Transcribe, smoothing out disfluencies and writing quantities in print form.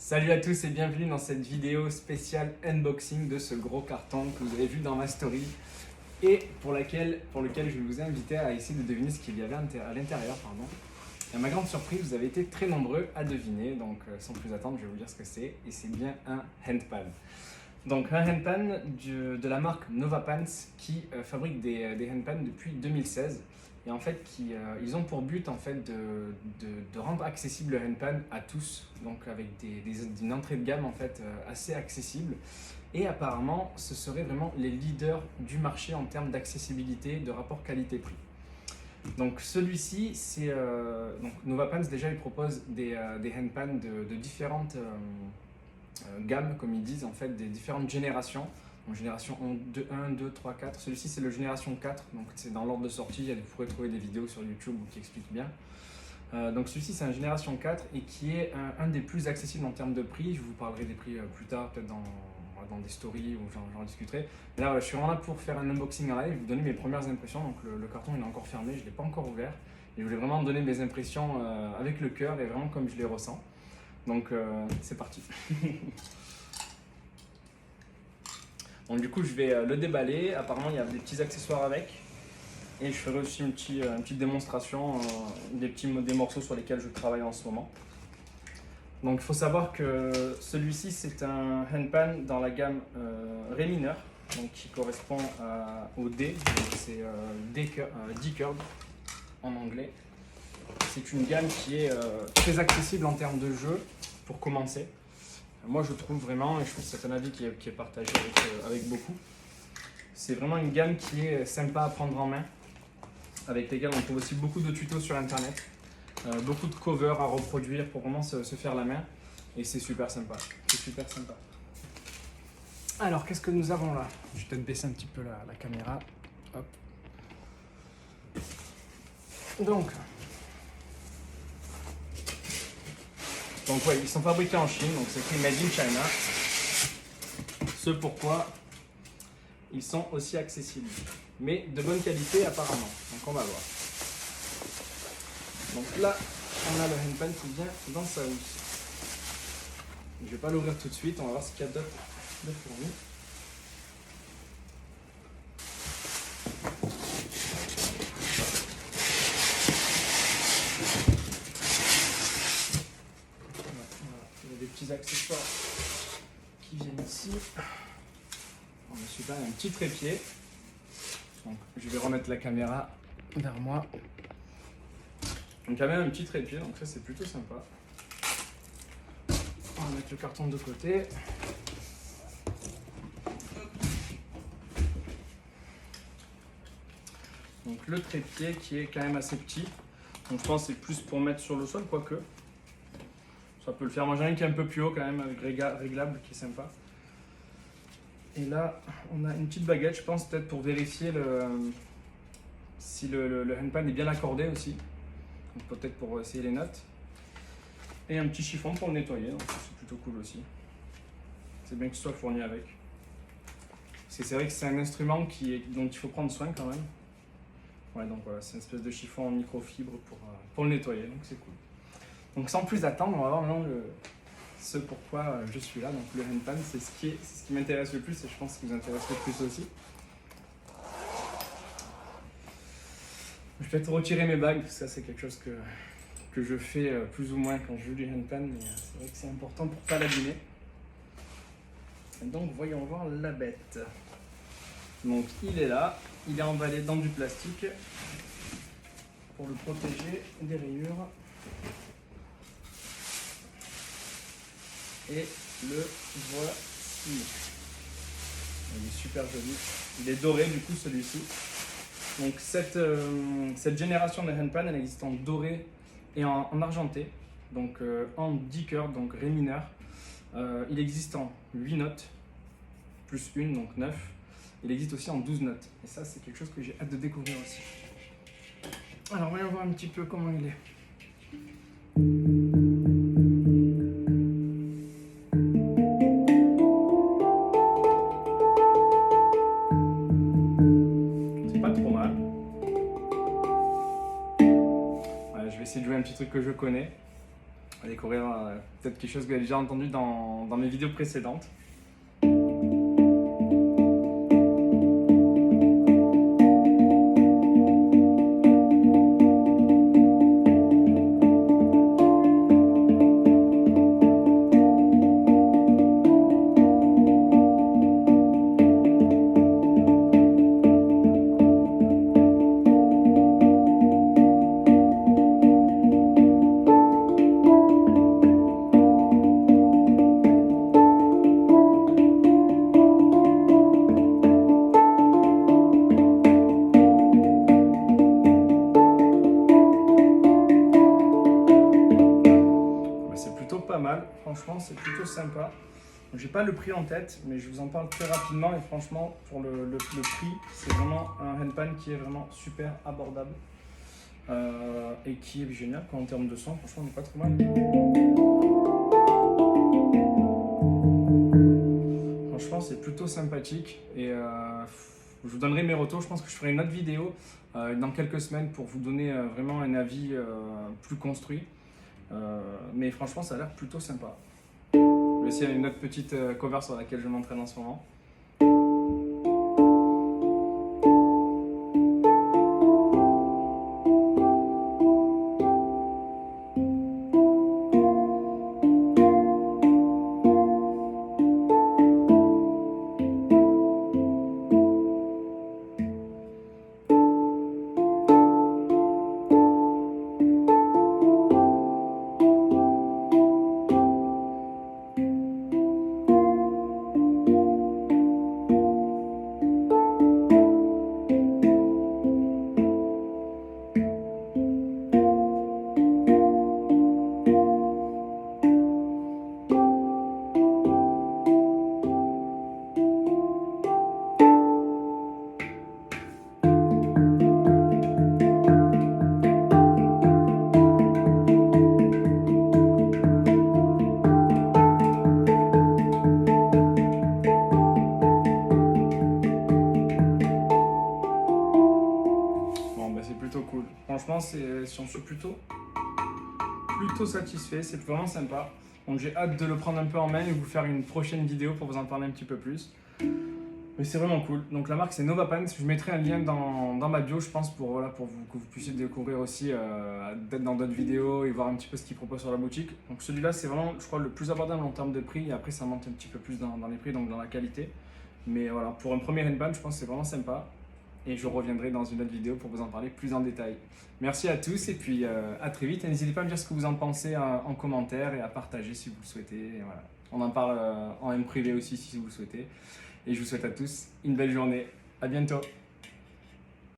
Salut à tous et bienvenue dans cette vidéo spéciale unboxing de ce gros carton que vous avez vu dans ma story et pour lequel je vous ai invité à essayer de deviner ce qu'il y avait à l'intérieur. Et à ma grande surprise, vous avez été très nombreux à deviner, donc sans plus attendre, je vais vous dire ce que c'est et c'est bien un handpan. Donc un handpan de la marque Nova Pants qui fabrique des handpans depuis 2016. Et en fait, ils ont pour but en fait, de rendre accessible le handpan à tous, donc avec une entrée de gamme en fait, assez accessible. Et apparemment, ce serait vraiment les leaders du marché en termes d'accessibilité, de rapport qualité-prix. Donc celui-ci, c'est donc Nova Pants déjà, il propose des handpans de différentes gammes, comme ils disent, en fait, des différentes générations. Donc, génération 1, 2, 3, 4. Celui-ci, c'est le génération 4, donc c'est dans l'ordre de sortie. Vous pourrez trouver des vidéos sur YouTube qui expliquent bien. Donc celui-ci, c'est un génération 4 et qui est un des plus accessibles en termes de prix. Je vous parlerai des prix plus tard, peut-être dans des stories où j'en discuterai. Mais là, je suis vraiment là pour faire un unboxing en live, vous donner mes premières impressions. Donc le carton, il est encore fermé, je ne l'ai pas encore ouvert. Et je voulais vraiment donner mes impressions avec le cœur et vraiment comme je les ressens. Donc c'est parti. Donc du coup, je vais le déballer. Apparemment, il y a des petits accessoires avec. Et je ferai aussi une petite démonstration des morceaux sur lesquels je travaille en ce moment. Donc il faut savoir que celui-ci, c'est un handpan dans la gamme Ré mineur, donc qui correspond au D. C'est D-curd en anglais. C'est une gamme qui est très accessible en termes de jeu pour commencer. Moi je trouve vraiment, et je pense que c'est un avis qui est partagé avec beaucoup, c'est vraiment une gamme qui est sympa à prendre en main, avec lesquels on trouve aussi beaucoup de tutos sur internet, beaucoup de covers à reproduire pour vraiment se faire la main, et c'est super sympa, Alors qu'est-ce que nous avons là? Je vais peut-être baisser un petit peu la caméra. Hop. Donc ouais, ils sont fabriqués en Chine, donc c'est écrit Made in China. Ce pourquoi ils sont aussi accessibles, mais de bonne qualité apparemment. Donc on va voir. Donc là, on a le handpan qui vient dans sa housse. Je ne vais pas l'ouvrir tout de suite, on va voir ce qu'il y a d'autre de fourni. Il y a des petits accessoires qui viennent ici. On a super, un petit trépied. Donc, je vais remettre la caméra vers moi. Donc il y a même un petit trépied, donc ça c'est plutôt sympa. On va mettre le carton de côté. Donc le trépied qui est quand même assez petit. Donc je pense que c'est plus pour mettre sur le sol, quoique. Ça peut le faire. Moi j'en ai un qui est un peu plus haut quand même, avec réglable, qui est sympa. Et là, on a une petite baguette, je pense peut-être pour vérifier si le handpan est bien accordé aussi. Peut-être pour essayer les notes. Et un petit chiffon pour le nettoyer, donc c'est plutôt cool aussi. C'est bien que ce soit fourni avec. Parce que c'est vrai que c'est un instrument dont il faut prendre soin quand même. Ouais, donc voilà, c'est une espèce de chiffon en microfibre pour le nettoyer, donc c'est cool. Donc sans plus attendre, on va voir maintenant ce pourquoi je suis là. Donc le handpan, c'est ce qui m'intéresse le plus et je pense ce qui vous intéresse le plus aussi. Je vais peut-être retirer mes bagues, parce que ça c'est quelque chose que je fais plus ou moins quand je joue du handpan, mais c'est vrai que c'est important pour ne pas l'abîmer. Donc voyons voir la bête. Donc il est là, il est emballé dans du plastique pour le protéger des rayures. Et le voici. Il est super joli. Il est doré du coup celui-ci. Donc cette génération de handpan, elle existe en doré et en argenté. Donc en D-curd, donc Ré mineur. Il existe en 8 notes, plus une, donc 9. Il existe aussi en 12 notes. Et ça, c'est quelque chose que j'ai hâte de découvrir aussi. Alors, voyons voir un petit peu comment il est. C'est pas trop mal. Ouais, je vais essayer de jouer un petit truc que je connais. On va découvrir peut-être quelque chose que vous avez déjà entendu dans mes vidéos précédentes. C'est plutôt pas mal, franchement c'est plutôt sympa. J'ai pas le prix en tête, mais je vous en parle très rapidement et franchement pour le prix, c'est vraiment un handpan qui est vraiment super abordable et qui est génial en termes de son. Franchement, on n'est pas trop mal. Franchement, c'est plutôt sympathique et je vous donnerai mes retours. Je pense que je ferai une autre vidéo dans quelques semaines pour vous donner vraiment un avis plus construit. Mais franchement, ça a l'air plutôt sympa. Je vais essayer une autre petite cover sur laquelle je m'entraîne en ce moment. C'est plutôt cool. Franchement, j'en suis plutôt satisfait. C'est vraiment sympa. Donc j'ai hâte de le prendre un peu en main et vous faire une prochaine vidéo pour vous en parler un petit peu plus. Mais c'est vraiment cool. Donc la marque c'est Novapants. Je mettrai un lien dans ma bio, je pense, pour que vous puissiez découvrir aussi peut-être dans d'autres vidéos et voir un petit peu ce qu'ils proposent sur la boutique. Donc celui-là c'est vraiment, je crois, le plus abordable en termes de prix. Et après ça monte un petit peu plus dans les prix, donc dans la qualité. Mais voilà, pour un premier handband, je pense que c'est vraiment sympa. Et je reviendrai dans une autre vidéo pour vous en parler plus en détail. Merci à tous et puis à très vite. Et n'hésitez pas à me dire ce que vous en pensez en commentaire et à partager si vous le souhaitez. Et voilà. On en parle en M privé aussi si vous le souhaitez. Et je vous souhaite à tous une belle journée. À bientôt.